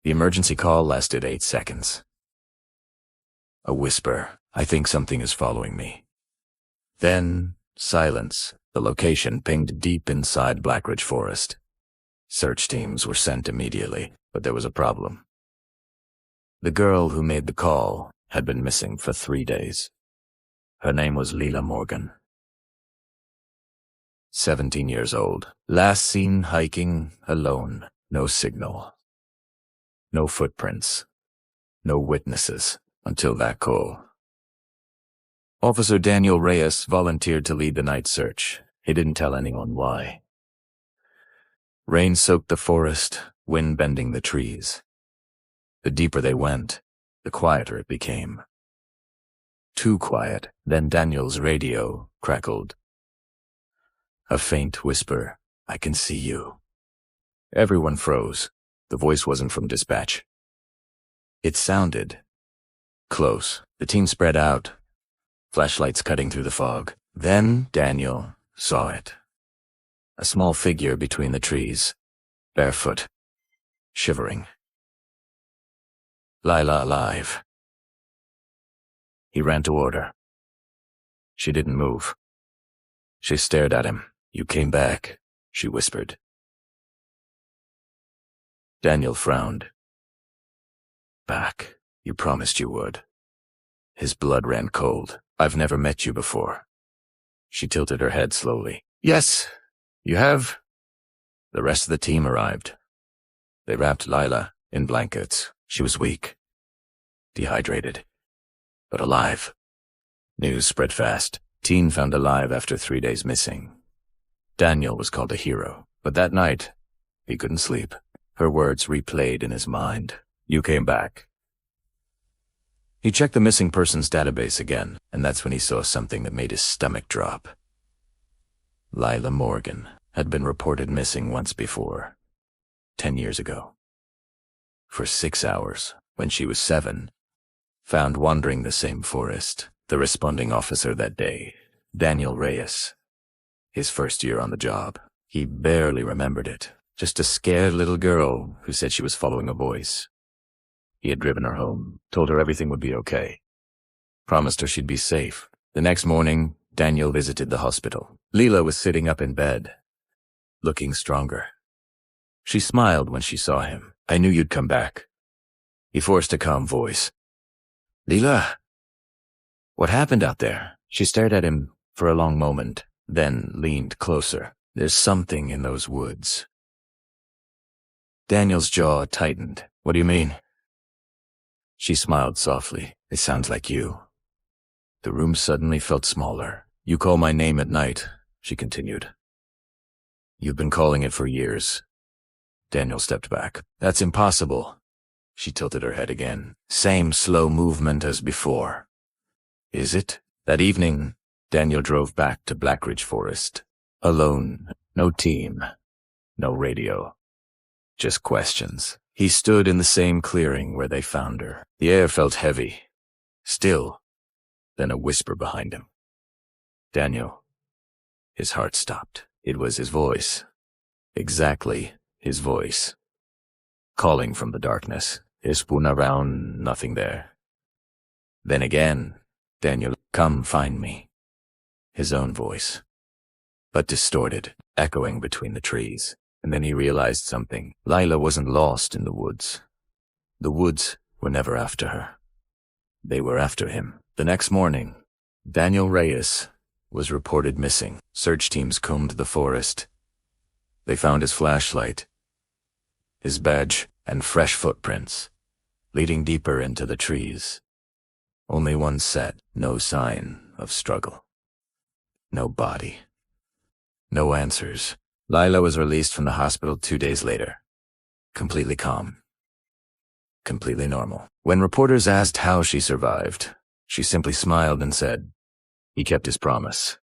The emergency call lasted 8 seconds. A whisper. I think something is following me. Then, silence. The location pinged deep inside Blackridge Forest. Search teams were sent immediately, but there was a problem. The girl who made the call had been missing for 3 days. Her name was Leila Morgan. 17 years old. Last seen hiking alone. No signal. No footprints. No witnesses until that call. Officer Daniel Reyes volunteered to lead the night search. He didn't tell anyone why. Rain soaked the forest, wind bending the trees. The deeper they went, the quieter it became. Too quiet. Then Daniel's radio crackled. A faint whisper, "I can see you." Everyone froze. The voice wasn't from dispatch. It sounded close. The team spread out, flashlights cutting through the fog. Then Daniel saw it. A small figure between the trees, barefoot, shivering. Lila alive. He ran toward her. She didn't move. She stared at him. "You came back," she whispered. Daniel frowned. "Back. You promised you would." His blood ran cold. "I've never met you before." She tilted her head slowly. "Yes, you have." The rest of the team arrived. They wrapped Lila in blankets. She was weak, dehydrated, but alive. News spread fast. Teen found alive after 3 days missing. Daniel was called a hero, but that night, he couldn't sleep. Her words replayed in his mind. "You came back." He checked the missing persons database again, and that's when he saw something that made his stomach drop. Leila Morgan had been reported missing once before, 10 years ago. For 6 hours, when she was 7, found wandering the same forest. The responding officer that day, Daniel Reyes. His first year on the job. He barely remembered it. Just a scared little girl who said she was following a voice. He had driven her home, told her everything would be okay. Promised her she'd be safe. The next morning, Daniel visited the hospital. Leila was sitting up in bed, looking stronger. She smiled when she saw him. "I knew you'd come back." He forced a calm voice. "Leila, what happened out there?" She stared at him for a long moment, then leaned closer. "There's something in those woods." Daniel's jaw tightened. "What do you mean?" She smiled softly. "It sounds like you." The room suddenly felt smaller. "You call my name at night," she continued. "You've been calling it for years." Daniel stepped back. "That's impossible." She tilted her head again. "Same slow movement as before." "Is it?" That evening, Daniel drove back to Blackridge Forest. Alone. No team. No radio. Just questions. He stood in the same clearing where they found her. The air felt heavy. Still. Then a whisper behind him. "Daniel." His heart stopped. It was his voice. Exactly his voice. Calling from the darkness. He spun around, nothing there. Then again, "Daniel, come find me." His own voice. But distorted, echoing between the trees. And then he realized something. Leila wasn't lost in the woods. The woods were never after her. They were after him. The next morning, Daniel Reyes was reported missing. Search teams combed the forest. They found his flashlight, his badge, and fresh footprints, leading deeper into the trees. Only one set, no sign of struggle. No body. No answers. Leila was released from the hospital 2 days later. Completely calm. Completely normal. When reporters asked how she survived, she simply smiled and said, "He kept his promise."